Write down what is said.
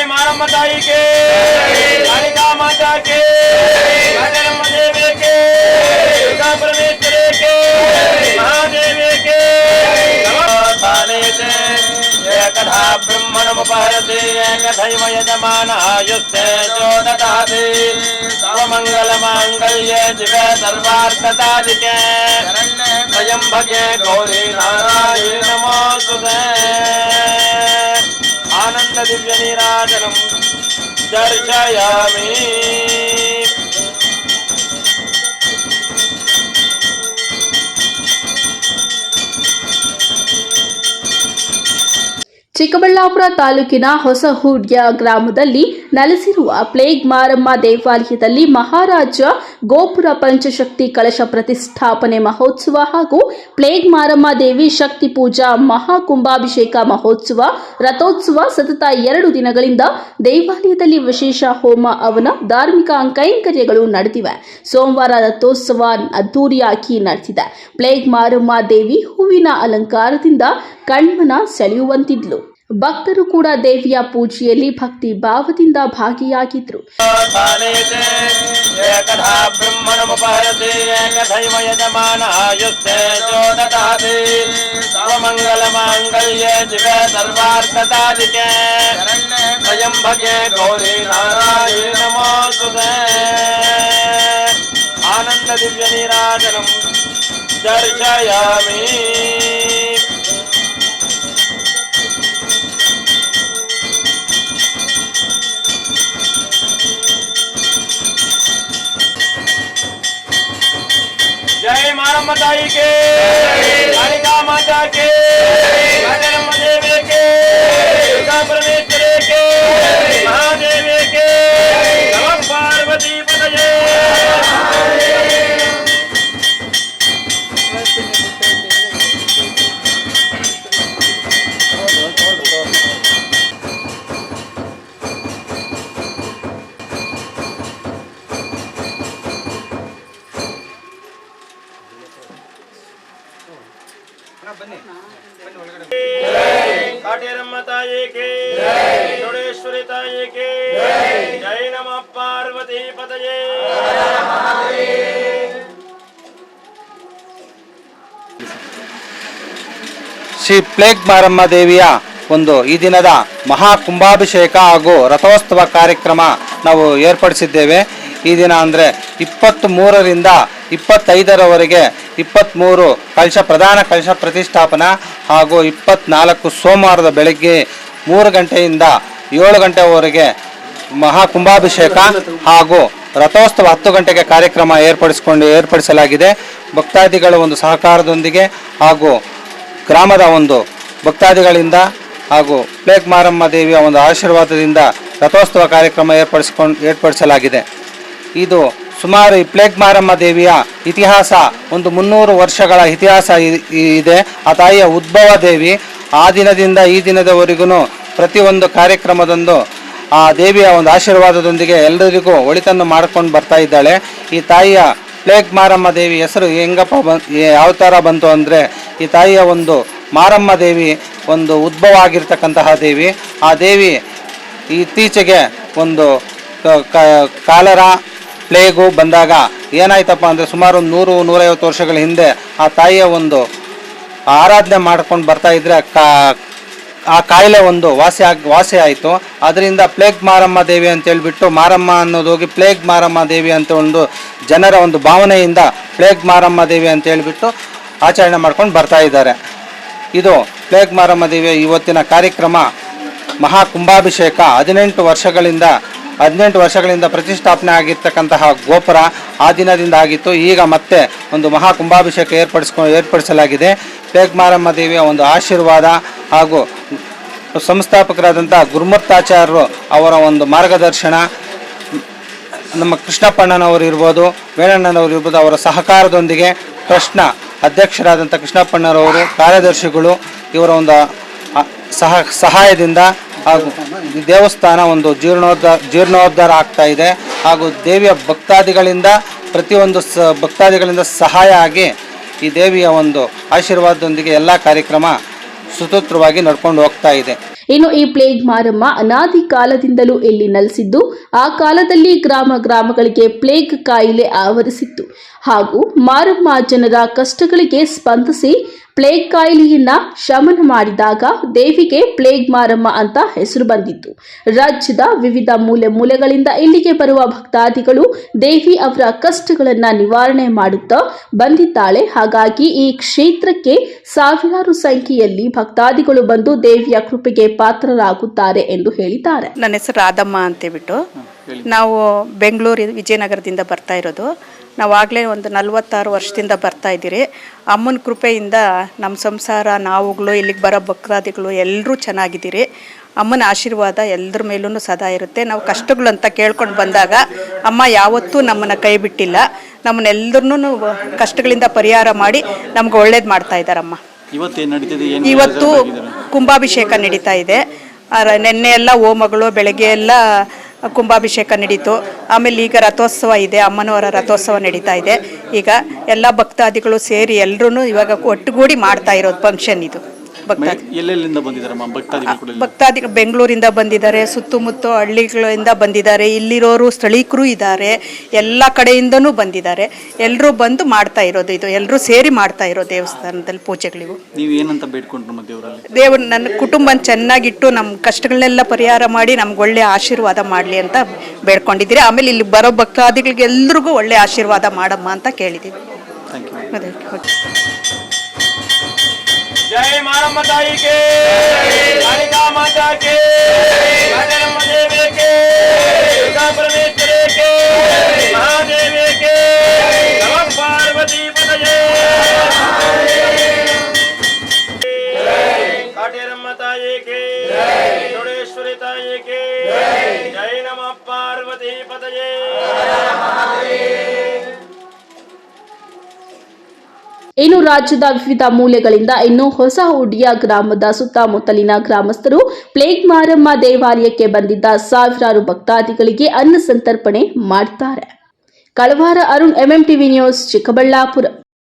मारम्म ताई के, कालिका माता के, कालिकाम्ब देवी के, दुर्गा परमेश्वरी के, महादेवी के। एकधा ब्रह्मणमुपहरति एकथैव यजमानः युक्ते जो ददाति सर्वमङ्गलमाङ्गल्ये शिवे सर्वार्थसाधिके त्र्यम्बके गौरी नारायणी नमोस्तुते। आनंद दिव्य नीराजनम दर्शयामि। ಚಿಕ್ಕಬಳ್ಳಾಪುರ ತಾಲೂಕಿನ ಹೊಸಹುಡ್ಯ ಗ್ರಾಮದಲ್ಲಿ ನೆಲೆಸಿರುವ ಪ್ಲೇಗ್ ಮಾರಮ್ಮ ದೇವಾಲಯದಲ್ಲಿ ಮಹಾರಾಜ ಗೋಪುರ ಪಂಚಶಕ್ತಿ ಕಳಶ ಪ್ರತಿಷ್ಠಾಪನೆ ಮಹೋತ್ಸವ ಹಾಗೂ ಪ್ಲೇಗ್ ಮಾರಮ್ಮ ದೇವಿ ಶಕ್ತಿ ಪೂಜಾ ಮಹಾಕುಂಭಾಭಿಷೇಕ ಮಹೋತ್ಸವ ರಥೋತ್ಸವ ಸತತ 2 ದಿನಗಳಿಂದ ದೇವಾಲಯದಲ್ಲಿ ವಿಶೇಷ ಹೋಮ ಹವನ ಧಾರ್ಮಿಕ ಕೈಂಕರ್ಯಗಳು ನಡೆದಿವೆ. ಸೋಮವಾರ ರಥೋತ್ಸವ ಅದ್ದೂರಿಯಾಗಿ ನಡೆದಿದೆ. ಪ್ಲೇಗ್ ಮಾರಮ್ಮ ದೇವಿ ಹೂವಿನ ಅಲಂಕಾರದಿಂದ ಕಣ್ಮನ ಸೆಳೆಯುವಂತಿದ್ಲು. ಭಕ್ತರು ಕೂಡ ದೇವಿಯ ಪೂಜೆಯಲ್ಲಿ ಭಕ್ತಿ ಭಾವದಿಂದ ಭಾಗಿಯಾಗಿದ್ರು. ಆನಂದ ದಿವ್ಯ ನೀರಾಜನಂ ದರ್ಶಯಾಮಿ. जय मारम्म ताई के, कालिका माता के, कालिकाम्ब देवी के, दुर्गा परमेश्वरी के, महादेवी के। नमः पार्वती पतये। काटेरम्म ताई के, चोड़ेश्वरी ताई के, जय नमः पार्वती पतये। ಶ್ರೀ ಪ್ಲೇಗ್ ಮಾರಮ್ಮ ದೇವಿಯ ಒಂದು ಈ ದಿನದ ಮಹಾ ಕುಂಭಾಭಿಷೇಕ ಹಾಗೂ ರಥೋತ್ಸವ ಕಾರ್ಯಕ್ರಮ ನಾವು ಏರ್ಪಡಿಸಿದ್ದೇವೆ. ಈ ದಿನ ಅಂದರೆ 23ರಿಂದ 25ರವರೆಗೆ 23 ಪ್ರಧಾನ ಕಲಶ ಪ್ರತಿಷ್ಠಾಪನಾ ಹಾಗೂ 24 ಸೋಮವಾರದ ಬೆಳಗ್ಗೆ 3 ಗಂಟೆಯಿಂದ 7 ಗಂಟೆವರೆಗೆ ಮಹಾ ಕುಂಭಾಭಿಷೇಕ ಹಾಗೂ ರಥೋತ್ಸವ 10 ಗಂಟೆಗೆ ಕಾರ್ಯಕ್ರಮ ಏರ್ಪಡಿಸಲಾಗಿದೆ. ಭಕ್ತಾದಿಗಳ ಒಂದು ಸಹಕಾರದೊಂದಿಗೆ ಹಾಗೂ ಗ್ರಾಮದ ಒಂದು ಭಕ್ತಾದಿಗಳಿಂದ ಹಾಗೂ ಪ್ಲೇಗ್ ಮಾರಮ್ಮ ದೇವಿಯ ಒಂದು ಆಶೀರ್ವಾದದಿಂದ ರಥೋತ್ಸವ ಕಾರ್ಯಕ್ರಮ ಏರ್ಪಡಿಸಲಾಗಿದೆ. ಇದು ಸುಮಾರು ಈ ಪ್ಲೇಗ್ ಮಾರಮ್ಮ ದೇವಿಯ ಇತಿಹಾಸ ಒಂದು 300 ವರ್ಷಗಳ ಇತಿಹಾಸ ಇದೆ. ಆ ತಾಯಿಯ ಉದ್ಭವ ದೇವಿ ಆ ದಿನದಿಂದ ಈ ದಿನದವರೆಗೂ ಪ್ರತಿಯೊಂದು ಕಾರ್ಯಕ್ರಮದಂದು ಆ ದೇವಿಯ ಒಂದು ಆಶೀರ್ವಾದದೊಂದಿಗೆ ಎಲ್ಲರಿಗೂ ಒಳಿತನ್ನು ಮಾಡ್ಕೊಂಡು ಬರ್ತಾ ಇದ್ದಾಳೆ. ಈ ತಾಯಿಯ ಪ್ಲೇಗ್ ಮಾರಮ್ಮ ದೇವಿ ಹೆಸರು ಯಾವ ಥರ ಬಂತು ಅಂದರೆ ಈ ತಾಯಿಯ ಒಂದು ಮಾರಮ್ಮ ದೇವಿ ಒಂದು ಉದ್ಭವ ಆಗಿರ್ತಕ್ಕಂತಹ ದೇವಿ. ಆ ದೇವಿ ಇತ್ತೀಚೆಗೆ ಒಂದು ಕಾಲರ ಪ್ಲೇಗು ಬಂದಾಗ ಏನಾಯ್ತಪ್ಪ ಅಂದರೆ ಸುಮಾರು 100-150 ವರ್ಷಗಳ ಹಿಂದೆ ಆ ತಾಯಿಯ ಒಂದು ಆರಾಧನೆ ಮಾಡ್ಕೊಂಡು ಬರ್ತಾ ಇದ್ರೆ ಆ ಕಾಯಿಲೆ ಒಂದು ವಾಸಿ ಆಯಿತು. ಅದರಿಂದ ಪ್ಲೇಗ್ ಮಾರಮ್ಮ ದೇವಿ ಅಂತ ಹೇಳ್ಬಿಟ್ಟು ಮಾರಮ್ಮ ಅನ್ನೋದು ಹೋಗಿ ಪ್ಲೇಗ್ ಮಾರಮ್ಮ ದೇವಿ ಅಂತ ಒಂದು ಜನರ ಒಂದು ಭಾವನೆಯಿಂದ ಪ್ಲೇಗ್ ಮಾರಮ್ಮ ದೇವಿ ಅಂತ ಹೇಳ್ಬಿಟ್ಟು ಆಚರಣೆ ಮಾಡ್ಕೊಂಡು ಬರ್ತಾ ಇದ್ದಾರೆ. ಇದು ಪ್ಲೇಗ್ ಮಾರಮ್ಮ ದೇವಿಯ ಇವತ್ತಿನ ಕಾರ್ಯಕ್ರಮ ಮಹಾ ಕುಂಭಾಭಿಷೇಕ 18 ವರ್ಷಗಳಿಂದ ಪ್ರತಿಷ್ಠಾಪನೆ ಆಗಿರ್ತಕ್ಕಂತಹ ಗೋಪುರ ಆ ದಿನದಿಂದ ಆಗಿತ್ತು. ಈಗ ಮತ್ತೆ ಒಂದು ಮಹಾ ಕುಂಭಾಭಿಷೇಕ ಏರ್ಪಡಿಸಲಾಗಿದೆ. ಪ್ಲೇಗ್ ಮಾರಮ್ಮ ದೇವಿಯ ಒಂದು ಆಶೀರ್ವಾದ ಹಾಗೂ ಸಂಸ್ಥಾಪಕರಾದಂಥ ಗುರುಮತ್ತಾಚಾರ್ಯರು ಅವರ ಒಂದು ಮಾರ್ಗದರ್ಶನ, ನಮ್ಮ ಕೃಷ್ಣಪ್ಪಣ್ಣನವರು ಇರ್ಬೋದು, ವೇಣಣ್ಣನವರು ಇರ್ಬೋದು, ಅವರ ಸಹಕಾರದೊಂದಿಗೆ ಟ್ರಸ್ಟ್ನ ಅಧ್ಯಕ್ಷರಾದಂಥ ಕೃಷ್ಣಪ್ಪಣ್ಣರವರು, ಕಾರ್ಯದರ್ಶಿಗಳು ಇವರ ಒಂದು ಸಹಾಯದಿಂದ ಹಾಗೂ ದೇವಸ್ಥಾನ ಒಂದು ಜೀರ್ಣೋದ್ಧಾರ ಆಗ್ತಾ ಇದೆ. ಹಾಗೂ ದೇವಿಯ ಭಕ್ತಾದಿಗಳಿಂದ ಪ್ರತಿಯೊಂದು ಭಕ್ತಾದಿಗಳಿಂದ ಸಹಾಯ ಆಗಿ ಈ ದೇವಿಯ ಒಂದು ಆಶೀರ್ವಾದದೊಂದಿಗೆ ಎಲ್ಲ ಕಾರ್ಯಕ್ರಮ ಸುಸೂತ್ರವಾಗಿ ನಡ್ಕೊಂಡು ಹೋಗ್ತಾ ಇದೆ. ಇನ್ನು ಈ ಪ್ಲೇಗ್ ಮಾರಮ್ಮ ಅನಾದಿ ಕಾಲದಿಂದಲೂ ಇಲ್ಲಿ ನೆಲೆಸಿದ್ದು ಆ ಕಾಲದಲ್ಲಿ ಗ್ರಾಮಗಳಿಗೆ ಪ್ಲೇಗ್ ಕಾಯಿಲೆ ಆವರಿಸಿತ್ತು ಹಾಗೂ ಮಾರಮ್ಮ ಜನರ ಕಷ್ಟಗಳಿಗೆ ಸ್ಪಂದಿಸಿ ಪ್ಲೇಗ್ ಕಾಯಿಲೆಯನ್ನ ಶಮನ ಮಾಡಿದಾಗ ದೇವಿಗೆ ಪ್ಲೇಗ್ ಮಾರಮ್ಮ ಅಂತ ಹೆಸರು ಬಂದಿತ್ತು. ರಾಜ್ಯದ ವಿವಿಧ ಮೂಲೆಗಳಿಂದ ಇಲ್ಲಿಗೆ ಬರುವ ಭಕ್ತಾದಿಗಳು ದೇವಿ ಅವರ ಕಷ್ಟಗಳನ್ನ ನಿವಾರಣೆ ಮಾಡುತ್ತಾ ಬಂದಿದ್ದಾಳೆ. ಹಾಗಾಗಿ ಈ ಕ್ಷೇತ್ರಕ್ಕೆ ಸಾವಿರಾರು ಸಂಖ್ಯೆಯಲ್ಲಿ ಭಕ್ತಾದಿಗಳು ಬಂದು ದೇವಿಯ ಕೃಪೆಗೆ ಪಾತ್ರರಾಗುತ್ತಾರೆ ಎಂದು ಹೇಳಿದ್ದಾರೆ. ನನ್ನ ಹೆಸರು ರಾಧಮ್ಮ ಅಂತೇಳ್ಬಿಟ್ಟು ನಾವು ಬೆಂಗಳೂರು ವಿಜಯನಗರದಿಂದ ಬರ್ತಾ ಇರೋದು. ನಾವಾಗಲೇ ಒಂದು 46 ವರ್ಷದಿಂದ ಬರ್ತಾ ಇದ್ದೀರಿ. ಅಮ್ಮನ ಕೃಪೆಯಿಂದ ನಮ್ಮ ಸಂಸಾರ, ನಾವುಗಳು, ಇಲ್ಲಿಗೆ ಬರೋ ಭಕ್ತಾದಿಗಳು ಎಲ್ಲರೂ ಚೆನ್ನಾಗಿದ್ದೀರಿ. ಅಮ್ಮನ ಆಶೀರ್ವಾದ ಎಲ್ಲರ ಮೇಲೂ ಸದಾ ಇರುತ್ತೆ. ನಾವು ಕಷ್ಟಗಳು ಅಂತ ಕೇಳ್ಕೊಂಡು ಬಂದಾಗ ಅಮ್ಮ ಯಾವತ್ತೂ ನಮ್ಮನ್ನು ಕೈ ಬಿಟ್ಟಿಲ್ಲ. ನಮ್ಮನ್ನೆಲ್ಲರನ್ನೂ ಕಷ್ಟಗಳಿಂದ ಪರಿಹಾರ ಮಾಡಿ ನಮ್ಗೆ ಒಳ್ಳೇದು ಮಾಡ್ತಾ ಇದ್ದಾರಮ್ಮ. ಇವತ್ತು ಕುಂಭಾಭಿಷೇಕ ನಡೀತಾ ಇದೆ. ನೆನ್ನೆ ಎಲ್ಲ ಹೋಮಗಳು, ಬೆಳಗ್ಗೆ ಎಲ್ಲ ಕುಂಭಾಭಿಷೇಕ ನಡೀತು. ಆಮೇಲೆ ಈಗ ರಥೋತ್ಸವ ಇದೆ, ಅಮ್ಮನವರ ರಥೋತ್ಸವ ನಡೀತಾ ಇದೆ. ಈಗ ಎಲ್ಲ ಭಕ್ತಾದಿಗಳು ಸೇರಿ ಎಲ್ಲರೂ ಇವಾಗ ಒಟ್ಟುಗೂಡಿ ಮಾಡ್ತಾ ಇರೋದು ಫಂಕ್ಷನ್ ಇದು. ಭಕ್ತಾದಿಗಳು ಬೆಂಗಳೂರಿಂದ ಬಂದಿದ್ದಾರೆ, ಸುತ್ತಮುತ್ತ ಹಳ್ಳಿಗಳಿಂದ ಬಂದಿದ್ದಾರೆ, ಇಲ್ಲಿರೋರು ಸ್ಥಳೀಕರು ಇದ್ದಾರೆ, ಎಲ್ಲ ಕಡೆಯಿಂದನೂ ಬಂದಿದ್ದಾರೆ. ಎಲ್ಲರೂ ಬಂದು ಮಾಡ್ತಾ ಇರೋದು ಇದು, ಎಲ್ಲರೂ ಸೇರಿ ಮಾಡ್ತಾ ಇರೋ ದೇವಸ್ಥಾನದಲ್ಲಿ ಪೂಜೆಗಳಿವು. ದೇವರು ನನ್ನ ಕುಟುಂಬ ಚೆನ್ನಾಗಿಟ್ಟು ನಮ್ಮ ಕಷ್ಟಗಳನ್ನೆಲ್ಲ ಪರಿಹಾರ ಮಾಡಿ ನಮ್ಗೆ ಒಳ್ಳೆ ಆಶೀರ್ವಾದ ಮಾಡಲಿ ಅಂತ ಬೇಡ್ಕೊಂಡಿದ್ದೀರಿ. ಆಮೇಲೆ ಇಲ್ಲಿ ಬರೋ ಭಕ್ತಾದಿಗಳಿಗೆ ಎಲ್ರಿಗೂ ಒಳ್ಳೆ ಆಶೀರ್ವಾದ ಮಾಡಮ್ಮ ಅಂತ ಕೇಳಿದ್ದೀವಿ. ಅದೇ जय मारम्मा ताई के, कालिका माता के, काटेरम्मा देवी के, दुर्गा परमेश्वरी के, महादेवी के, नमः पार्वती पतये। काटेरम्मा ताई के, जोड़ेश्वरी ताई के, जय नमः पार्वती पतये। ಇನ್ನು ರಾಜ್ಯದ ವಿವಿಧ ಮೂಲೆಗಳಿಂದ ಇನ್ನು ಹೊಸಹುಡ್ಯ ಗ್ರಾಮದ ಸುತ್ತಮುತ್ತಲಿನ ಗ್ರಾಮಸ್ಥರು ಪ್ಲೇಗ್ ಮಾರಮ್ಮ ದೇವಾಲಯಕ್ಕೆ ಬಂದಿದ್ದ ಸಾವಿರಾರು ಭಕ್ತಾದಿಗಳಿಗೆ ಅನ್ನ ಸಂತರ್ಪಣೆ ಮಾಡುತ್ತಾರೆ. ಕಳವಾರ ಅರುಣ್, MMTV ನ್ಯೂಸ್, ಚಿಕ್ಕಬಳ್ಳಾಪುರ.